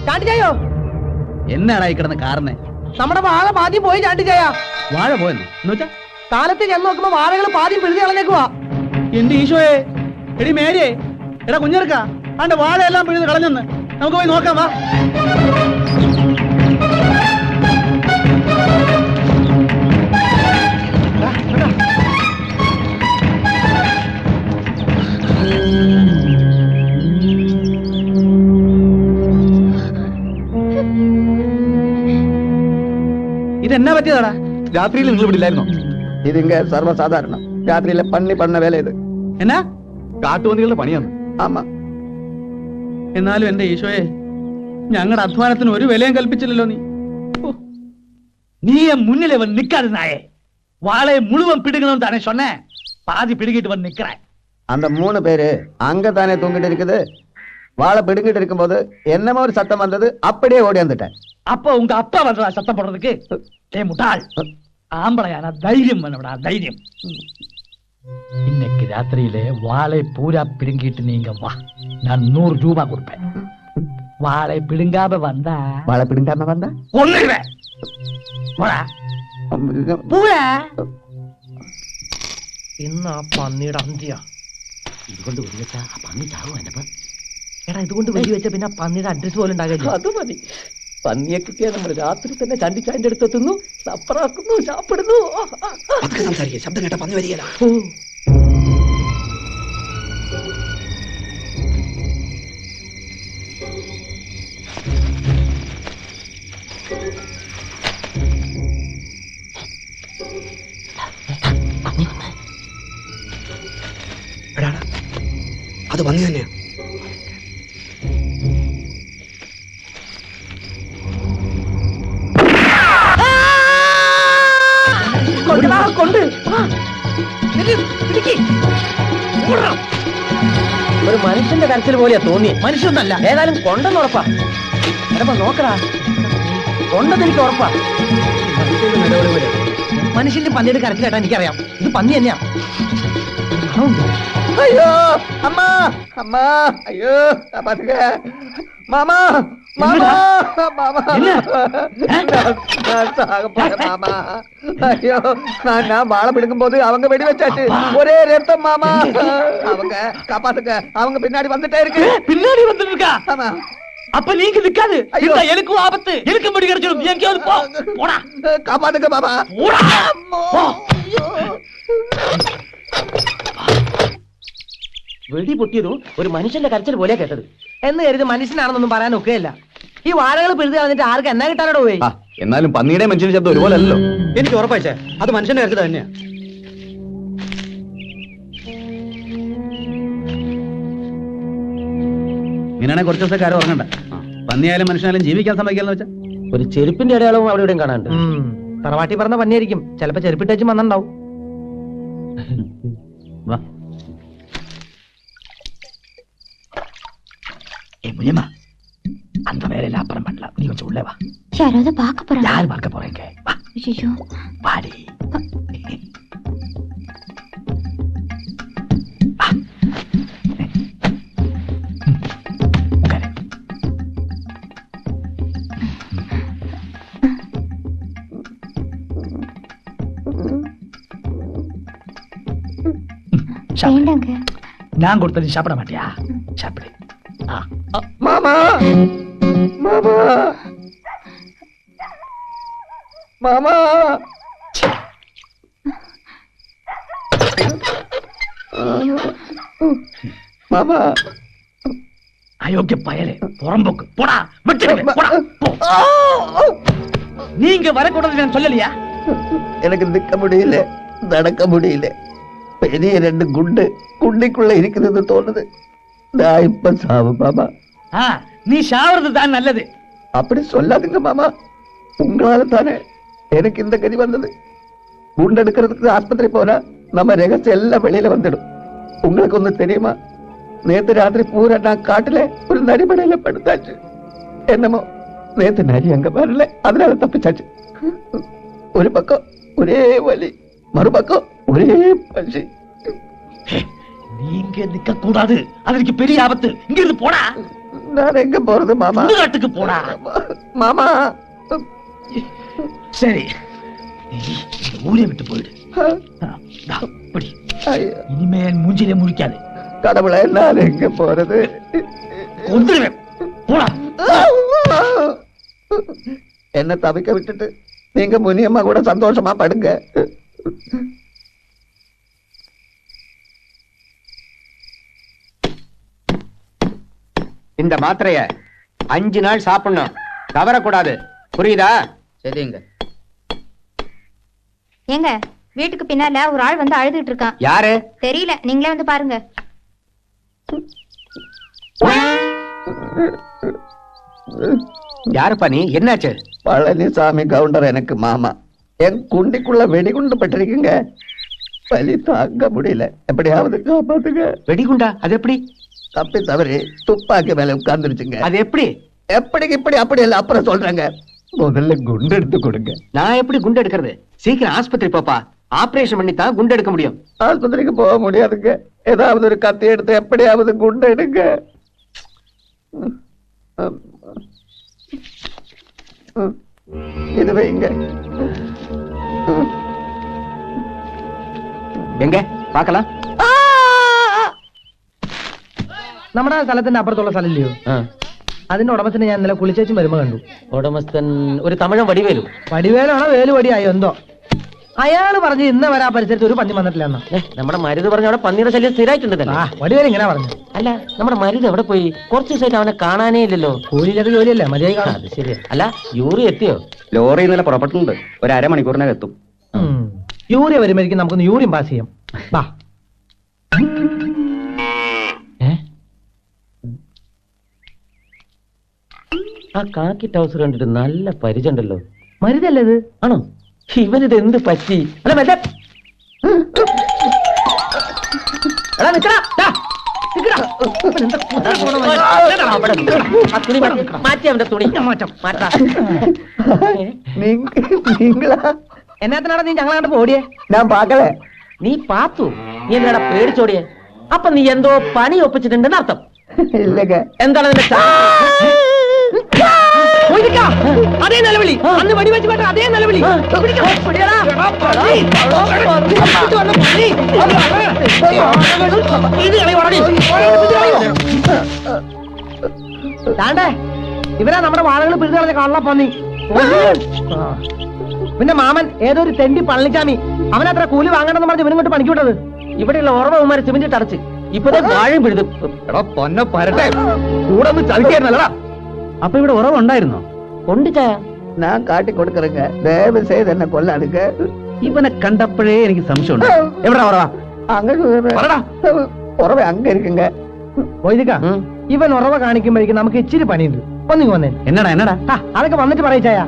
ചാണ്ടിച്ചായോ എന്നാടാ ഈ കിടന്ന് കാരണേ? നമ്മുടെ വാഴ പാതി പോയി ചാണ്ടിച്ചായ. വാഴ പോയെന്ന് എന്നുവെച്ചാ കാലത്ത് ചെന്ന് നോക്കുമ്പോ വാഴകൾ പാതി പിഴുതി കളഞ്ഞേക്കുവാ. എന്റെ ഈശോയെ, എടി മേരിയെ, എടാ കുഞ്ഞെടുക്ക, ആണ്ട് വാഴയെല്ലാം പിഴുത് കളഞ്ഞെന്ന്. നമുക്ക് പോയി നോക്കാം, വാ. ഇതെന്നാ പറ്റിയതാടാ? രാത്രിയിൽ നിങ്ങൾ ഇവിടെ ഇല്ലായിരുന്നോ? ഇതിങ്ക സർവ്വസാധാരണം. രാത്രിയിലെ പന്നി പണ്ണ വേല ഇത്. എന്നാ? കാട്ടുപന്നികളുടെ പണിയാണ്. ആമാ. എന്നാലും എന്റെ ഈശോയെ, ഞങ്ങളുടെ അധ്വാനത്തിന് ഒരു വിലയും കൽപ്പിച്ചില്ലല്ലോ നീ. நீ முன்னிலே வந்து நிக்காது நாயே. வாழையை முழுவன் பிடுங்கணும் தானே சொன்னேன். பாதி பிடுங்கிட்டு வந்து நிக்கிறேன். அந்த 3 பேரு அங்கதானே தூங்கிட்டு இருக்குது. வாழை பிடுங்கிட்டு இருக்கும்போது என்னமோ ஒரு சத்தம் வந்தது. அப்படியே ஓடி வந்துட்டேன். அப்ப உங்க அப்பா வந்தா சத்தம் போடுறதுக்கு? ஏ முட்டாள், ஆம்பளையான தைரியம் வேணும்டா, தைரியம். இன்னைக்கு ராத்திரியிலே வாழை பூரா பிடுங்கிட்டு நீங்க வா, நான் 100 ரூபாய் கொடுப்பேன். வாழை பிடுங்காம வந்தா ஒண்ணுவேன். ഇന്ന് ആ പന്നിയുടെ അന്ത്യ. ഇതുകൊണ്ട് വെടിവെച്ചാ ആ പന്നി ചാവും. എന്നപ്പ എടാ, ഇതുകൊണ്ട് വെടിവെച്ച പിന്നെ പന്നിയുടെ അഡ്രസ് പോലും ഉണ്ടാകില്ല. അത് മതി. പന്നിയെ കിട്ടിയാൽ നമ്മൾ രാത്രി തന്നെ ചണ്ടിച്ചായന്റെ അടുത്തെത്തുന്നു, സപ്പറാക്കുന്നു, ചാപ്പിടുന്നു. സംസാരിക്കുക, ശബ്ദം കേട്ട പന്നി വരികയില്ല. അത് പന്നി തന്നെയാ. ഒരു മനുഷ്യന്റെ കരച്ചിൽ പോലെയാ തോന്നിയ. മനുഷ്യന്നല്ല, ഏതായാലും കൊണ്ടെന്ന് ഉറപ്പാ. എടപ്പ നോക്കടാ, കൊണ്ടെന്ന് എനിക്ക് ഉറപ്പാ. മനുഷ്യന്റെ പന്നിയുടെ കരച്ചിലേട്ടാ എനിക്കറിയാം. ഇത് പന്നി തന്നെയാ. അയ്യോ അമ്മ, അമ്മ, അയ്യോ മാമാ, മാമാ, മാമാ, മാമാ. അയ്യോ, ഞാൻ വാഴ പിടുക്കുம்போது அவங்க வெடி வச்சாச்சு. ஒரே ரத்தம் மாமா. அவங்க காப்பாத்துக்க, அவங்க பின்னாடி வந்துட்டே இருக்கு. பின்னாடி வந்துட்டு இருக்கா? ஆமா. அப்ப நீங்க நிக்காது. இந்த எனக்கும் ஆபத்து. எனக்கு முடி கிடைச்சிடும். நீ எங்கேயாவது போ. போடா. காப்பாத்துக்க மாமா. போடா. போ. വെടി പൊട്ടിയതും ഒരു മനുഷ്യന്റെ കരച്ചിൽ പോലെ കേട്ടത് എന്ന് കരുതി മനുഷ്യനാണെന്നൊന്നും പറയാൻ ഒക്കെയല്ല. ഈ വാഴകൾ പിഴുത് കളഞ്ഞിട്ട് ആർക്ക് എന്നാ കിട്ടാനോട് പോയി? എന്നാലും പന്നിയുടെ മനുഷ്യന്റെ ശബ്ദം ഒരുപോലെ അല്ലല്ലോ. എനിക്ക് ഉറപ്പായിച്ചേ അത് മനുഷ്യന്റെ കരച്ചിൽ തന്നെയാ. ഇങ്ങനെയാണെ കുറച്ച് ദിവസം കാര്യം ഉറങ്ങണ്ട. പന്നിയായാലും മനുഷ്യനായാലും ജീവിക്കാൻ സമ്മതിക്കാന്ന് വെച്ചാ ഒരു ചെരുപ്പിന്റെ അടയാളവും അവിടെ ഇവിടെയും കാണാണ്ട്. തറവാട്ടി പറഞ്ഞ പന്നിയായിരിക്കും. ചിലപ്പോ ചെരുപ്പിട്ടേച്ചും വന്നിണ്ടാവും. വാ. முனியம்மா, அந்த வேலையில அப்புறம் பண்ணலாம். நீ கொஞ்சம் உள்ளே வா. யாராவது பார்க்க போறாங்க? யார் பார்க்க போறீங்க? வா. ஐயோ, வாடி. வேண்டாங்க. நான் கொடுத்தது சாப்பிட மாட்டியா? சாப்பிடு. மாமா, மாமா, மாமா. மாமா, அயோக்கிய பயலே, புறம்போக்கு. போடா, விட்டுடுங்க. போடா. நீங்க வரக்கூடாது நான் சொல்லலையா? எனக்கு நிக்க முடியல, நடக்க முடியல. பெரிய 2 குண்டு குண்டிக்குள்ள இருக்கிறது தோணுது. நான் இப்ப சாவு மாமா. நீ சாவறது தான் நல்லது. அப்படி சொல்லாதுங்க மாமா. உங்களால தானே எனக்கு இந்த கதி வந்தது. குண்டு எடுக்கிறதுக்கு ஆஸ்பத்திரி போனா நம்ம ரகசியம் எல்லாம் வெளியில வந்துடும். உங்களுக்கு ஒண்ணு தெரியுமா? நேத்து ராத்திரி பூரா நான் காட்டுல ஒரு நரிமடையில படுத்தாச்சு. என்னமோ நேத்து நரி அங்க வரல, அதனால தப்பிச்சாச்சு. ஒரு பக்கம் ஒரே வலி, மறுபக்கம் ஒரே பசி. நீங்க நிக்க கூடாது, அதற்கு பெரிய ஆபத்து. இங்க இருந்து போடா. நான் எங்க போறது மாமா? காட்டுக்கு போடா. மாமா சரி, நீ இந்த ஊரை விட்டு போயிடு. அப்படி இனிமே என் மூஞ்சிலே முழிக்காது. கடவுளை, நான் எங்க போறது? கொன்றுவேன். போடா. என்ன தவிக்க விட்டுட்டு நீங்க முனியம்மா கூட சந்தோஷமா படுங்க. இந்த மாத்திரைய 5 நாள் சாப்பிடணும், தவறக்கூடாது. புரியுதா? சரிங்க. ஏங்க, வீட்டுக்கு பின்னால ஒரு ஆள் வந்து அழுதுட்டு இருக்கான். யாரு? தெரியல, நீங்களே வந்து பாருங்க. யாருப்பா நீ? என்னாச்சு? பழனிசாமி கவுண்டர் எனக்கு மாமா. என் குண்டிக்குள்ள வெடிகுண்டு பட்டிருக்குங்க. வலி தாங்க முடியல, எப்படியாவது காப்பாத்துங்க. வெடிகுண்டா? அது எப்படி? தப்பி தவறி துப்பாக்கி மேல உட்கார்ந்துருச்சுங்க. அது எப்படி? எப்படிக்கு இப்படி அப்படி இல்ல, அப்புறம் சொல்றேங்க. முதல்ல குண்டு எடுத்து கொடுங்க. நான் எப்படி குண்டு எடுக்கிறது? சீக்கிரம் ஆஸ்பத்திரி போப்பா. ஆபரேஷன் பண்ணி தான் குண்டு எடுக்க முடியும். ஆஸ்பத்திரிக்கு போக முடியாதுங்க. ஏதாவது ஒரு கத்தி எடுத்து எப்படியாவது குண்டு எடுங்க. இது வைங்க. എങ്ക പാക്കലാം. നമ്മുടെ സ്ഥലത്തിന്റെ അപ്പുറത്തുള്ള സ്ഥലമില്ലയോ, അതിന്റെ ഉടമസ്ഥനെ ഞാൻ ഇന്നലെ കുളിച്ചേച്ചും വരുമ്പോ കണ്ടു. ഉടമസ്ഥൻ ഒരു തമിഴൻ വടിവേലു. വടിവേലാണോ വേലുവടിയായോ എന്തോ. അയാള് പറഞ്ഞു ഇന്ന് വരെ ആ പരിസരത്ത് ഒരു പന്നി വന്നിട്ടില്ല എന്നാ. നമ്മുടെ മരുത് പറഞ്ഞ അവിടെ പന്നിയുടെ ശല്യം സ്ഥിരമായിട്ടുണ്ടല്ലോ. വടിവേല ഇങ്ങനെ പറഞ്ഞു. അല്ല, നമ്മുടെ മരുത് എവിടെ പോയി? കുറച്ച് ദിവസമായിട്ട് അവനെ കാണാനേ ഇല്ലല്ലോ. കൂലിയില്ലാത്ത ജോലിയല്ലേ, മര്യാദ കാണാം. അത് ശരിയാ. അല്ല, യൂറി എത്തിയോ? ലോറി ഇന്നലെ പുറപ്പെട്ടിട്ടുണ്ട്. ഒരു അരമണിക്കൂറിനകം എത്തും. യൂറിയ വരുമ്പോഴേക്കും നമുക്കൊന്ന് യൂറിയം പാസ് ചെയ്യാം. വാ. ആ കാക്കി ടൗസർ കണ്ടിട്ട് നല്ല പരിചയമുണ്ടല്ലോ. മരുതല്ലേ ഇത്? ആണോ? ഇവനിത് എന്ത് പറ്റി? അല്ല മറ്റേ മാറ്റി അവന്റെ തുണി മാറ്റാ. நீங்களா? എന്നാത്തിനാണ് നീ ഞങ്ങളെ കണ്ടപ്പോ ഓടിയേ? நான் பார்க்கல. നീ പാത്തു, നീ എന്താടാ പേടിച്ചോടിയെ? അപ്പൊ നീ എന്തോ പണി ഒപ്പിച്ചിട്ടുണ്ടെന്ന് അർത്ഥം. இல்லங்க. എന്താണ് നിന്റെ അതേ നിലവിളി, അന്ന് വെടിവെച്ച് വേണ്ട അതേ നിലവിളി. താണ്ടേ ഇവരാ നമ്മുടെ വാഴകൾ പിടിച്ചു കളഞ്ഞ കള്ളപ്പന്നി. പിന്നെ മാമൻ ഏതൊരു തെണ്ടി പളനിച്ചാമി, അവനത്ര കൂലി വാങ്ങണമെന്ന് പറഞ്ഞ് ഇവനും കൊണ്ട് പണിക്ക് വിട്ടത്. ഇവിടെയുള്ള ഉറവന്മാരെ സിമന്റ് അടച്ച് ഇപ്പത്തെ വാഴയും പിഴുതും. പൊന്നെ പരട്ടെ, കൂടെ ഒന്ന് ചതിക്കായിരുന്നല്ലടാ. അപ്പൊ ഇവിടെ ഉറവുണ്ടായിരുന്നോ? ഉണ്ട് ചായ. நான் காட்டி கொடுக்கறேங்க, தயவு செய்து என்ன கொல்லாடுங்க. ഇവനെ കണ്ടപ്പോഴേ എനിക്ക് സംശയമുണ്ട്. എവിടാ ഉറവ? அங்க உறவை அங்க இருக்குங்க. ഇവൻ ഉറവ കാണിക്കുമ്പോഴേക്കും നമുക്ക് ഇച്ചിരി പണിയുണ്ട്. ഒന്നിങ്ങ് വന്നേ. എന്നടാ അതൊക്കെ വന്നിട്ട് പറയിച്ചായ.